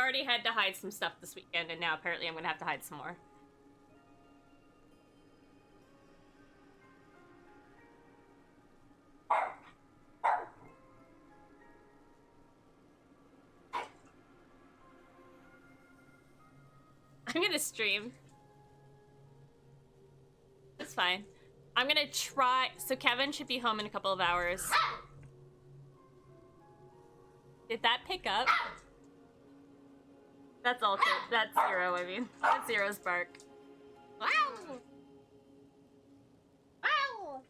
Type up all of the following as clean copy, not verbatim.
already had to hide some stuff this weekend, and now apparently I'm gonna have to hide some more. I'm gonna stream. It's fine. I'm gonna try. So Kevin should be home in a couple of hours. Did that pick up? That's Ultra. That's Zero, I mean. That's Zero's bark. Wow! Wow!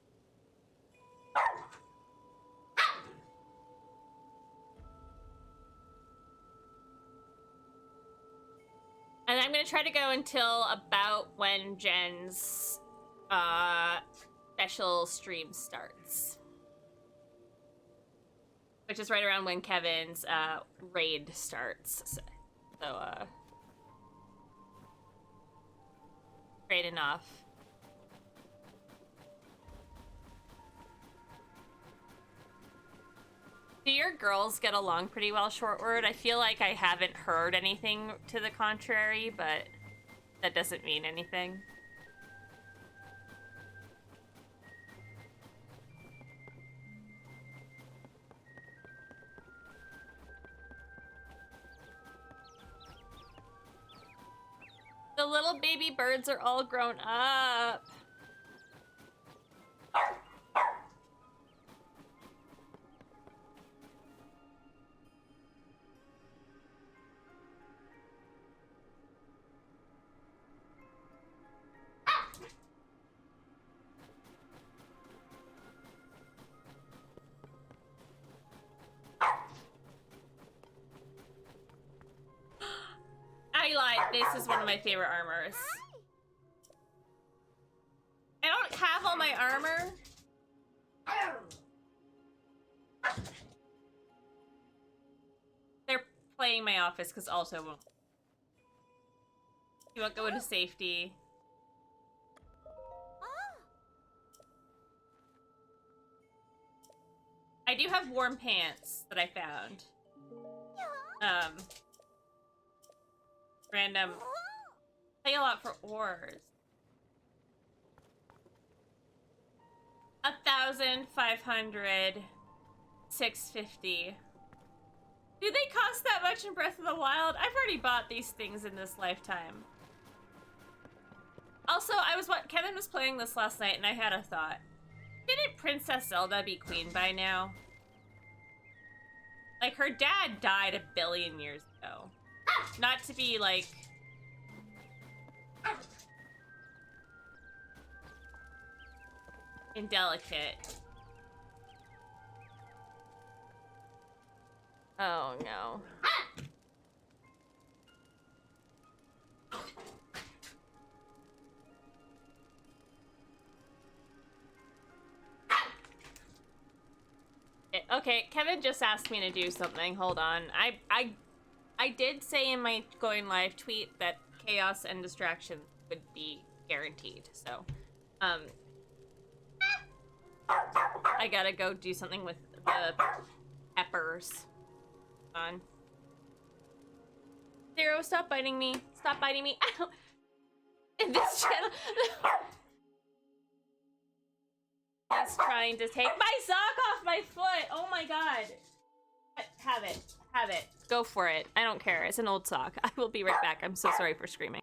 And I'm gonna try to go until about when Jen's special stream starts. Which is right around when Kevin's raid starts. So great enough. Do your girls get along pretty well, Shortword? I feel like I haven't heard anything to the contrary, but that doesn't mean anything. The little baby birds are all grown up. I lied. This is one of my favorite armors. I don't have all my armor. They're playing my office because Alto won't. You won't go into safety. I do have warm pants that I found. Random. Pay a lot for ores. 1,500. 650. Do they cost that much in Breath of the Wild? I've already bought these things in this lifetime. Also, Kevin was playing this last night and I had a thought. Didn't Princess Zelda be queen by now? Like, her dad died a billion years ago. Not to be, like... indelicate. Oh, no. Okay, Kevin just asked me to do something. Hold on. I did say in my going live tweet that chaos and distraction would be guaranteed. So, I gotta go do something with the peppers. On. Zero, stop biting me. Stop biting me. Ow. In this channel. He's trying to take my sock off my foot. Oh my god. Have it. Have it. Go for it. I don't care. It's an old sock. I will be right back. I'm so sorry for screaming.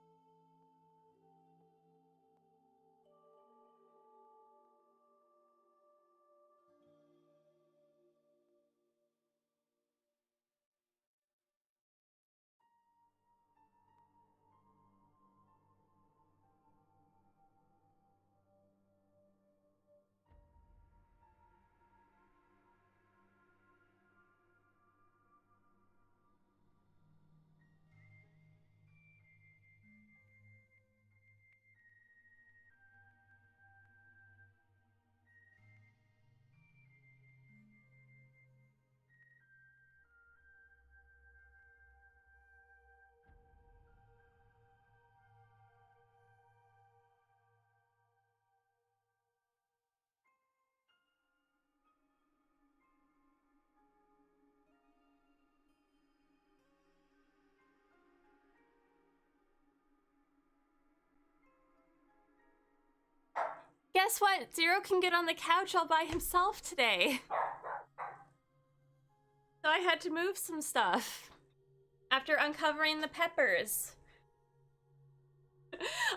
guess what? Zero can get on the couch all by himself today. So I had to move some stuff after uncovering the peppers.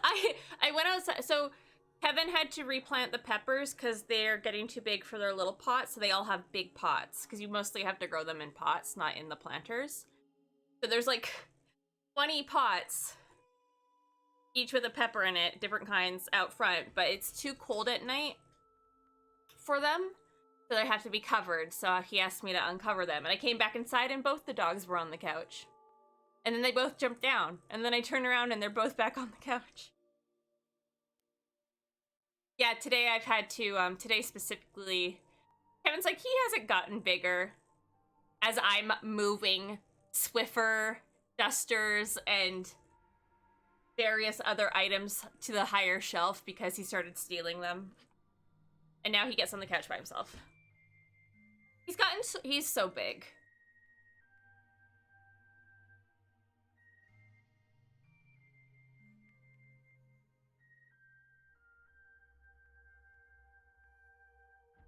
I went outside. So Kevin had to replant the peppers because they're getting too big for their little pots. So they all have big pots because you mostly have to grow them in pots, not in the planters. So there's like 20 pots, each with a pepper in it, different kinds out front. But it's too cold at night for them. So they have to be covered. So he asked me to uncover them. And I came back inside and both the dogs were on the couch. And then they both jumped down. And then I turn around and they're both back on the couch. Yeah, today I've had to, today specifically, Kevin's like, he hasn't gotten bigger as I'm moving Swiffer, dusters, and various other items to the higher shelf because he started stealing them. And now he gets on the couch by himself. He's so big.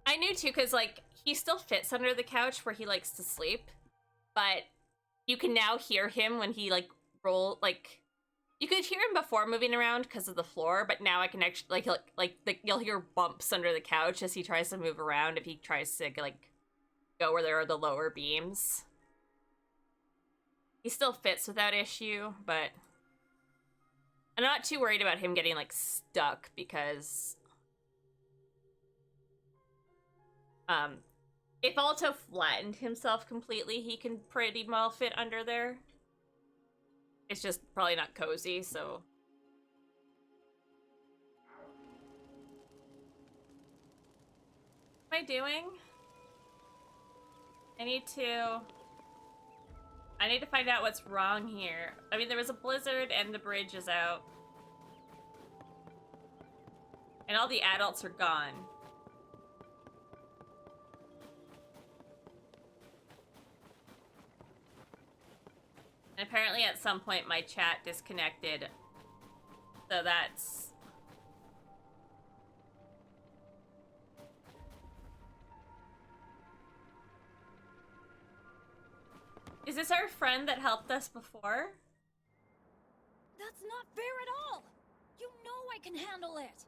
I knew too, because like he still fits under the couch where he likes to sleep, but you can now hear him when he like you could hear him before moving around because of the floor, but now I can actually you'll hear bumps under the couch as he tries to move around if he tries to like go where there are the lower beams. He still fits without issue, but I'm not too worried about him getting like stuck because if Alto flattened himself completely, he can pretty well fit under there. It's just probably not cozy, so. What am I doing? I need to find out what's wrong here. I mean, there was a blizzard and the bridge is out. And all the adults are gone. And apparently at some point my chat disconnected. So that's... Is this our friend that helped us before? That's not fair at all! You know I can handle it!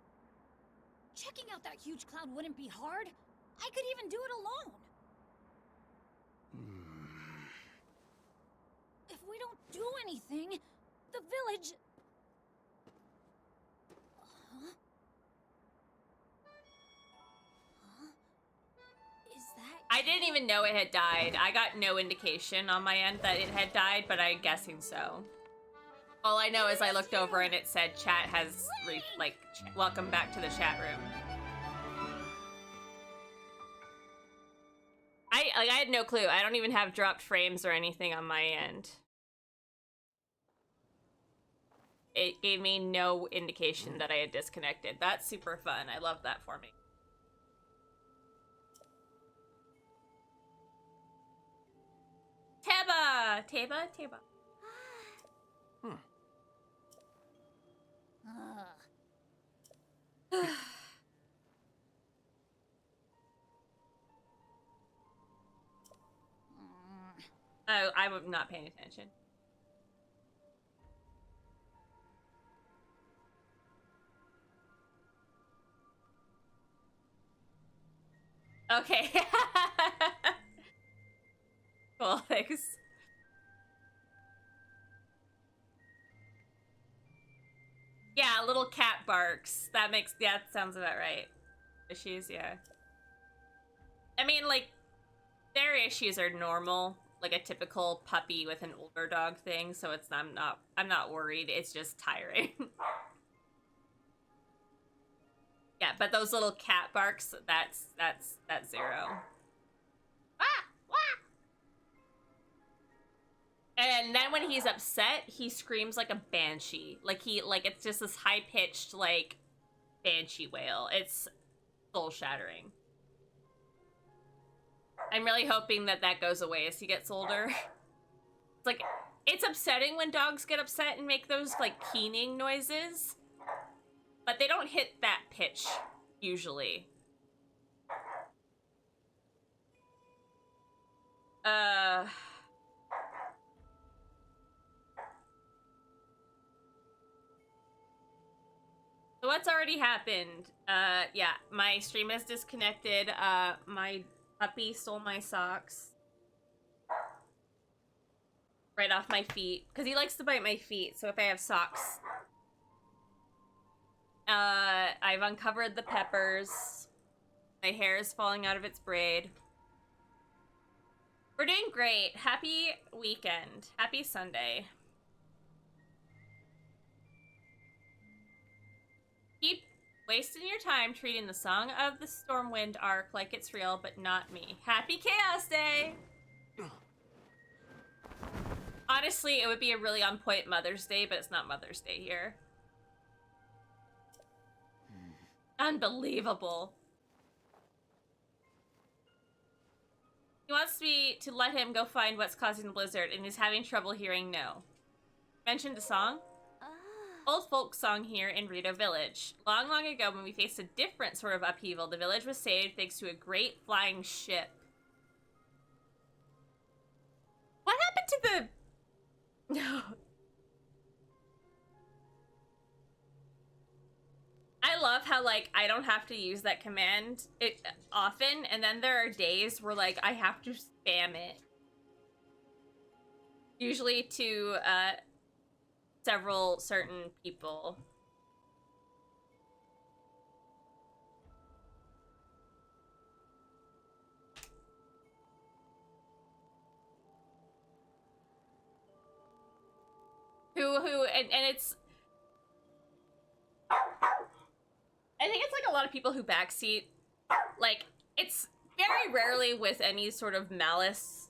Checking out that huge cloud wouldn't be hard. I could even do it alone. If we don't do anything, the village... Huh? Huh? Is that... I didn't even know it had died. I got no indication on my end that it had died, but I'm guessing so. All I know is I looked over and it said chat has, welcome back to the chat room. I had no clue. I don't even have dropped frames or anything on my end. It gave me no indication that I had disconnected. That's super fun. I love that for me. Teba! Teba? Oh, I'm not paying attention. Okay. Cool, thanks. Yeah, little cat barks. That sounds about right. Issues, yeah. I mean, like, their issues are normal, like a typical puppy with an older dog thing, so I'm not worried. It's just tiring. Yeah, but those little cat barks, that's Zero. And then when he's upset, he screams like a banshee. Like it's just this high-pitched, like, banshee wail. It's soul-shattering. I'm really hoping that goes away as he gets older. It's like, it's upsetting when dogs get upset and make those, like, keening noises. But they don't hit that pitch usually. So what's already happened? Yeah, my stream is disconnected. My puppy stole my socks. Right off my feet. Because he likes to bite my feet, so if I have socks. I've uncovered the peppers. My hair is falling out of its braid. We're doing great. Happy weekend. Happy Sunday. Keep wasting your time treating the Song of the Stormwind arc like it's real, but not me. Happy Chaos Day! Honestly, it would be a really on point Mother's Day, but it's not Mother's Day here. Unbelievable. He wants me to let him go find what's causing the blizzard, and he's having trouble hearing no. Mentioned a song? Old folk song here in Rito Village. Long, long ago, when we faced a different sort of upheaval, the village was saved thanks to a great flying ship. What happened to the... No. I love how, like, I don't have to use that command often, and then there are days where, like, I have to spam it. Usually to, several certain people. And it's... I think it's like a lot of people who backseat, like, it's very rarely with any sort of malice.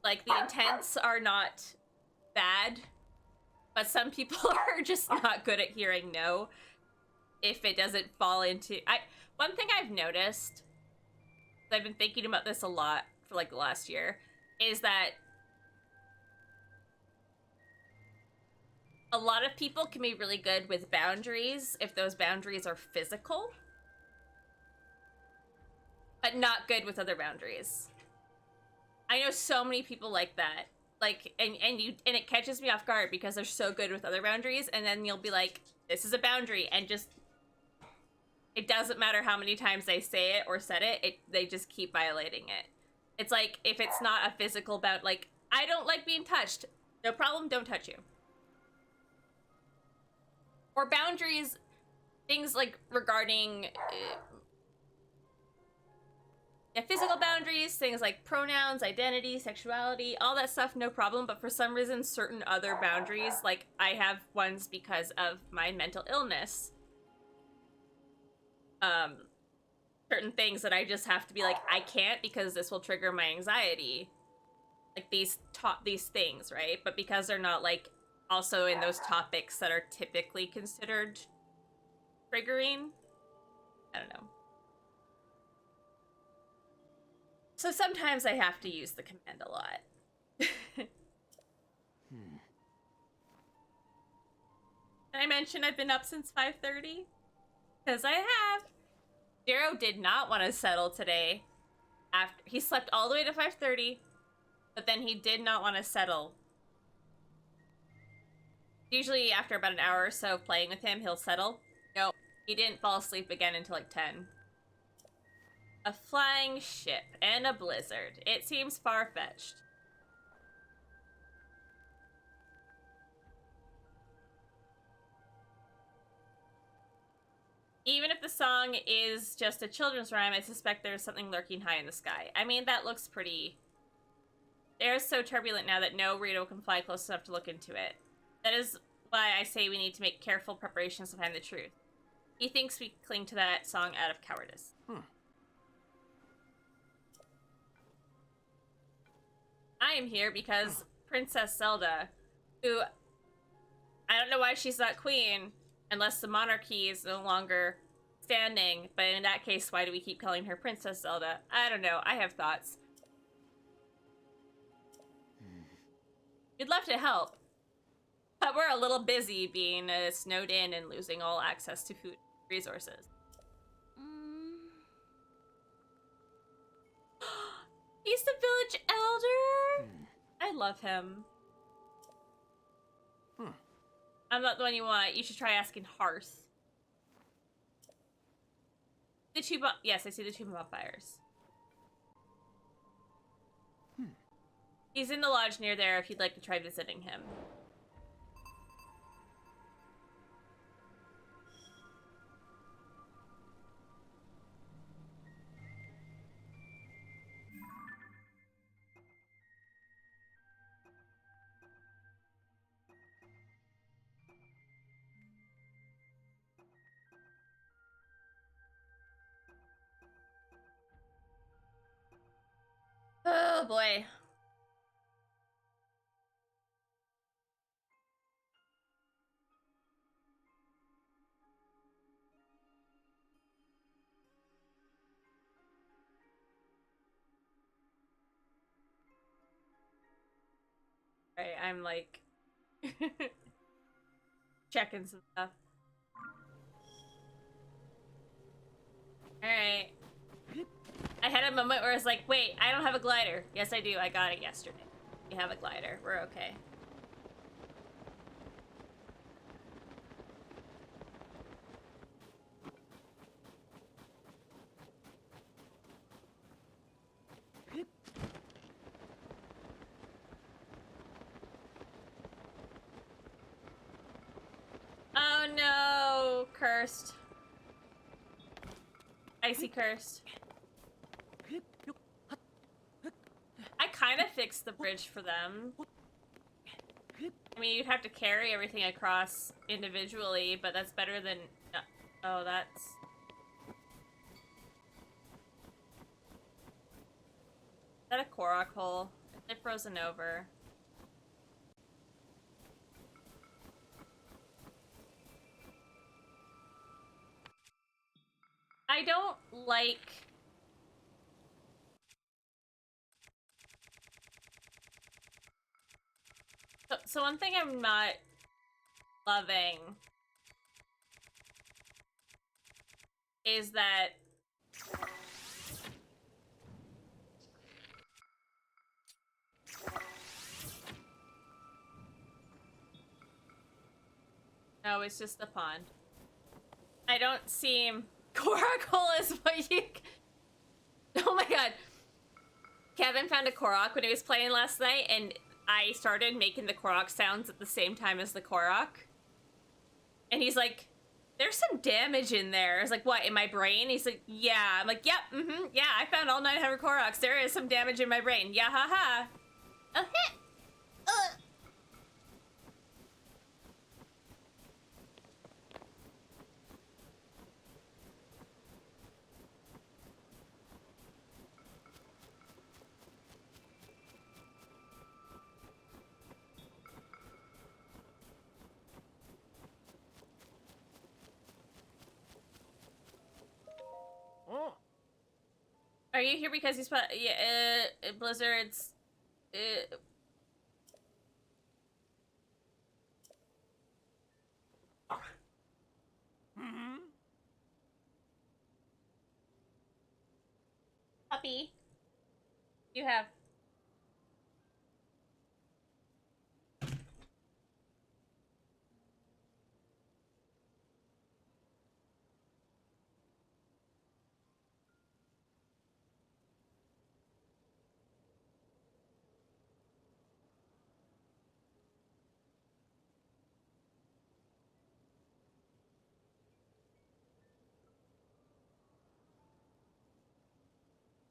Like, the intents are not bad, but some people are just not good at hearing no if it doesn't fall into... One thing I've noticed, I've been thinking about this a lot for, like, the last year, is that a lot of people can be really good with boundaries if those boundaries are physical, but not good with other boundaries. I know so many people like that. Like, and it catches me off guard because they're so good with other boundaries, and then you'll be like, this is a boundary, and just, it doesn't matter how many times they say it or said it, they just keep violating it. It's like, if it's not a physical bound, like, I don't like being touched. No problem, don't touch you. Or boundaries, things like regarding physical boundaries, things like pronouns, identity, sexuality, all that stuff, no problem. But for some reason, certain other boundaries, like I have ones because of my mental illness. Certain things that I just have to be like, I can't because this will trigger my anxiety. Like these things, right? But because they're not like also in those topics that are typically considered triggering. I don't know. So sometimes I have to use the command a lot. Did I mention I've been up since 5:30? Because I have. Jero did not want to settle today. After he slept all the way to 5:30, but then he did not want to settle. Usually after about an hour or so of playing with him, he'll settle. Nope, he didn't fall asleep again until like 10. A flying ship and a blizzard. It seems far-fetched. Even if the song is just a children's rhyme, I suspect there's something lurking high in the sky. I mean, that looks pretty... The air is so turbulent now that no Rito can fly close enough to look into it. That is why I say we need to make careful preparations to find the truth. He thinks we cling to that song out of cowardice. I am here because Princess Zelda, who... I don't know why she's not queen, unless the monarchy is no longer standing, but in that case, why do we keep calling her Princess Zelda? I don't know, I have thoughts. We'd love to help, but we're a little busy being snowed in and losing all access to food. resources. Mm, He's the village elder. I love him. I'm not the one you want. You should try asking Hearth. The two yes, I see the two bonfires. He's in the lodge near there if you'd like to try visiting him. Oh boy. Right, I'm like checking some stuff. Alright. I had a moment where I was like, wait, I don't have a glider. Yes, I do. I got it yesterday. We have a glider. We're okay. Oh no! Cursed. Icy cursed. I kind of fixed the bridge for them. I mean, you'd have to carry everything across individually, but that's better than... Oh, that's... Is that a Korok hole? Is it frozen over? I don't like... So one thing I'm not loving is that no, it's just the pond. I don't seem Korok hole is what you. Oh my god, Kevin found a Korok when he was playing last night, and I started making the Korok sounds at the same time as the Korok. And he's like, there's some damage in there. I was like, what, in my brain? He's like, yeah. I'm like, yep, yeah, I found all 900 Koroks. There is some damage in my brain. Yeah, haha. Oh, heh. Are you here because he's Blizzard's puppy? You have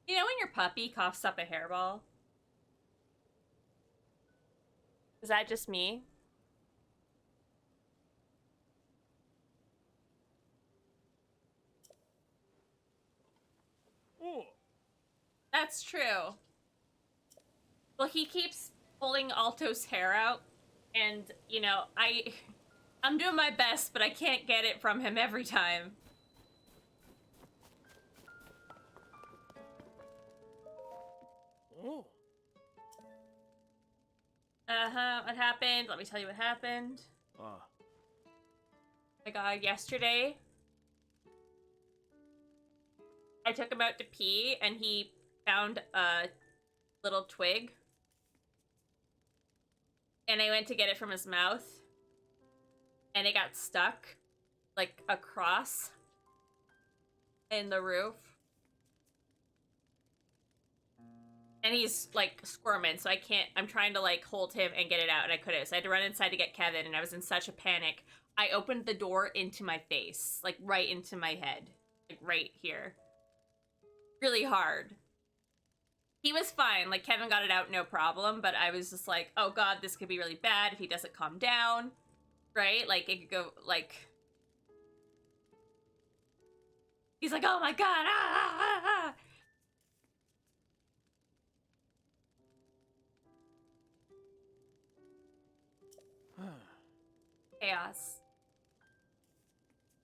you know when your puppy coughs up a hairball? Is that just me? That's true. Well, he keeps pulling Alto's hair out, and, you know, I'm doing my best, but I can't get it from him every time. Uh-huh, what happened? Let me tell you what happened. Oh my god, yesterday, I took him out to pee, and he found a little twig. And I went to get it from his mouth. And it got stuck, like, across in the roof. And he's, like, squirming, so I can't... I'm trying to, like, hold him and get it out, and I couldn't. So I had to run inside to get Kevin, and I was in such a panic. I opened the door into my face. Like, right into my head. Like, right here. Really hard. He was fine. Like, Kevin got it out, no problem. But I was just like, oh god, this could be really bad if he doesn't calm down. Right? Like, it could go, like... He's like, oh my god, ah, ah, ah, ah. Chaos.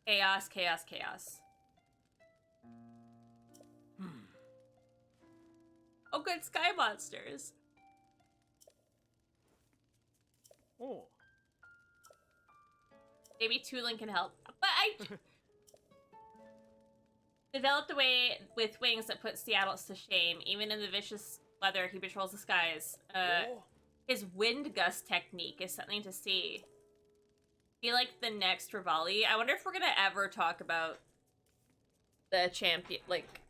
Chaos, chaos, chaos. Oh, good, sky monsters. Oh. Maybe Tulin can help. But I developed a way with wings that puts the adults to shame. Even in the vicious weather, he patrols the skies. Oh. His wind gust technique is something to see. Be like the next Rivali. I wonder if we're gonna ever talk about the champion, like...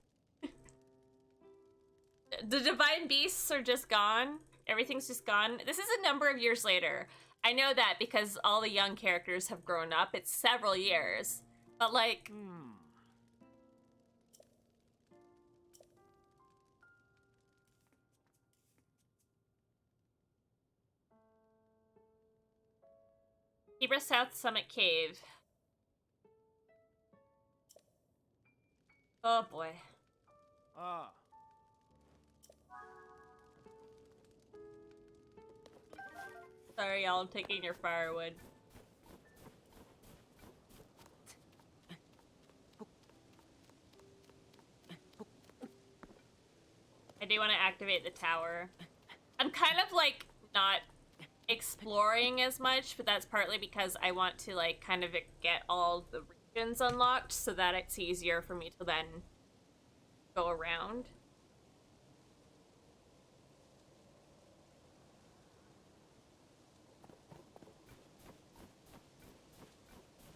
The Divine Beasts are just gone. Everything's just gone. This is a number of years later. I know that because all the young characters have grown up. It's several years. But, like... Kebra South Summit Cave. Oh, boy. Ah. Sorry, y'all. I'm taking your firewood. I do want to activate the tower. I'm kind of, like, not exploring as much, but that's partly because I want to, like, kind of get all the regions unlocked so that it's easier for me to then go around.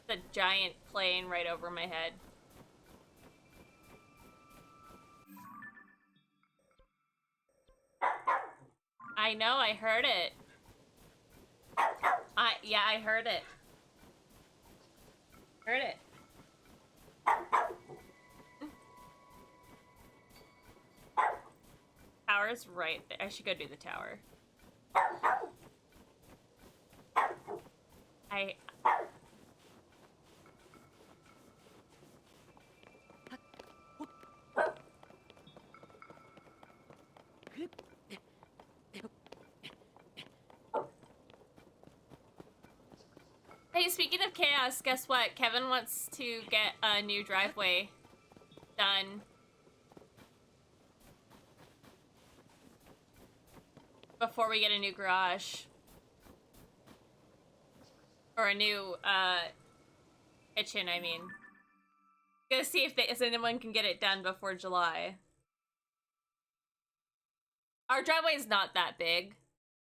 The giant plane right over my head. I know, I heard it. Yeah, I heard it. Heard it. Tower's right there. I should go do the tower. Hey, speaking of chaos, guess what? Kevin wants to get a new driveway done. Before we get a new garage. Or a new, kitchen, I mean. Gonna see if anyone can get it done before July. Our driveway is not that big,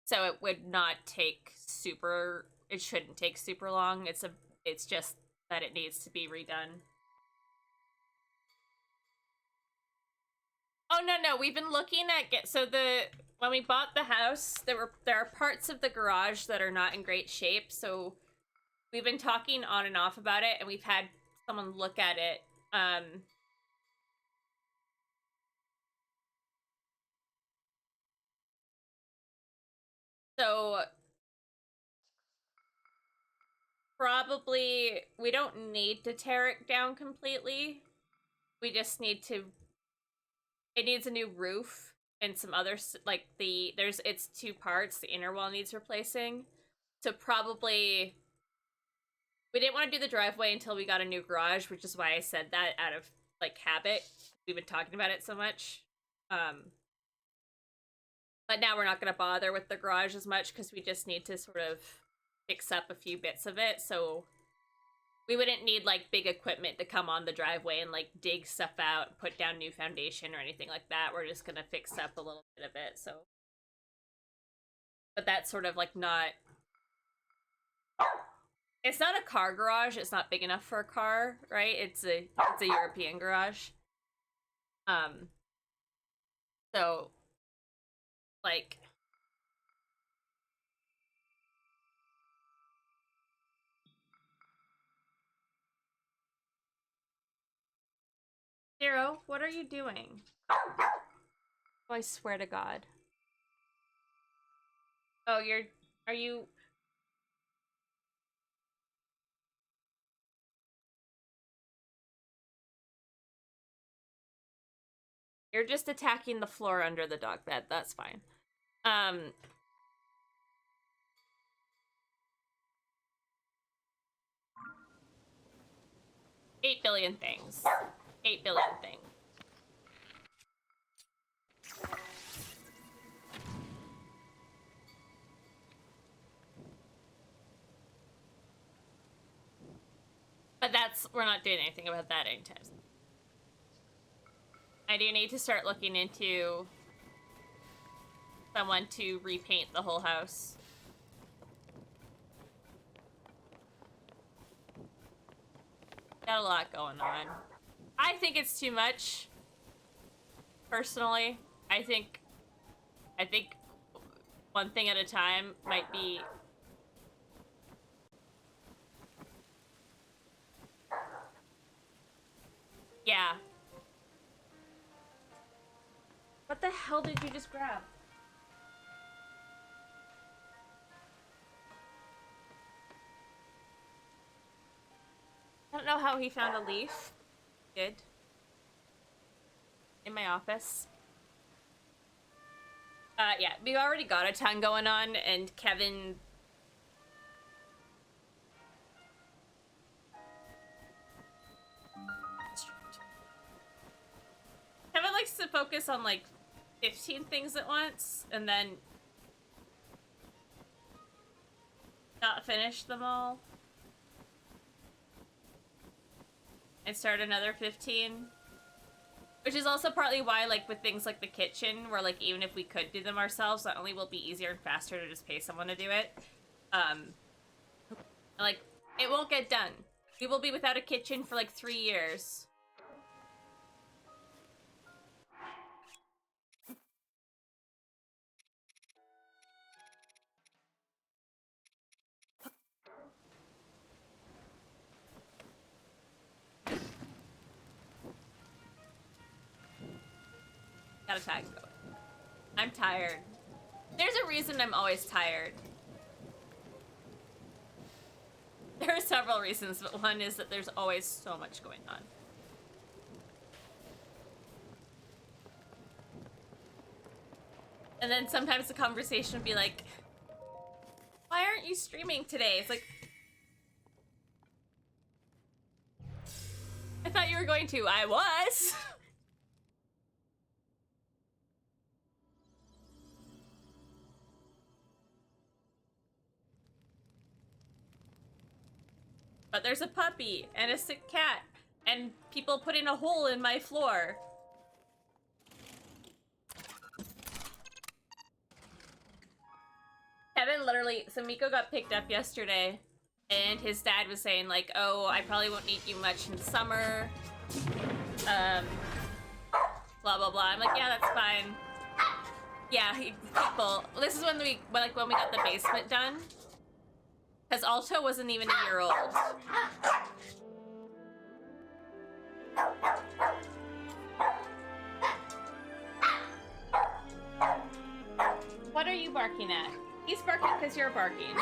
so it would not take super... It shouldn't take super long. It's just that it needs to be redone. Oh, no, we've been looking at... When we bought the house, there are parts of the garage that are not in great shape, so we've been talking on and off about it, and we've had someone look at it. So probably we don't need to tear it down completely. We just need to... It needs a new roof and some other, like, it's two parts. The inner wall needs replacing. So probably... We didn't want to do the driveway until we got a new garage, which is why I said that out of, like, habit. We've been talking about it so much. But now we're not going to bother with the garage as much because we just need to sort of fix up a few bits of it. So we wouldn't need like big equipment to come on the driveway and like dig stuff out, put down new foundation or anything like that. We're just gonna fix up a little bit of it, so. But that's sort of like not. It's not a car garage. It's not big enough for a car, right? It's a European garage. So, like. Zero, what are you doing? Oh, I swear to God. Oh, are you... You're just attacking the floor under the dog bed. That's fine. 8 billion things. 8 billion things. But we're not doing anything about that anytime soon. I do need to start looking into someone to repaint the whole house. Got a lot going on. I think it's too much. Personally, I think one thing at a time might be. Yeah. What the hell did you just grab? I don't know how he found a leaf. Good. In my office. Yeah, we already got a ton going on, and Kevin... Kevin likes to focus on, like, 15 things at once, and then not finish them all. And start another 15. Which is also partly why, like, with things like the kitchen, where, like, even if we could do them ourselves, not only will it be easier and faster to just pay someone to do it, like, it won't get done. We will be without a kitchen for, like, 3 years. Got a tag going. I'm tired. There's a reason I'm always tired. There are several reasons, but one is that there's always so much going on. And then sometimes the conversation would be like, why aren't you streaming today? It's like, I thought you were going to. I was. But there's a puppy and a sick cat and people putting a hole in my floor. Kevin literally, so Miko got picked up yesterday and his dad was saying like, oh, I probably won't need you much in the summer. Blah, blah, blah. I'm like, yeah, that's fine. Yeah, people, this is when we got the basement done. Because Alto wasn't even a year old. What are you barking at? He's barking because you're barking.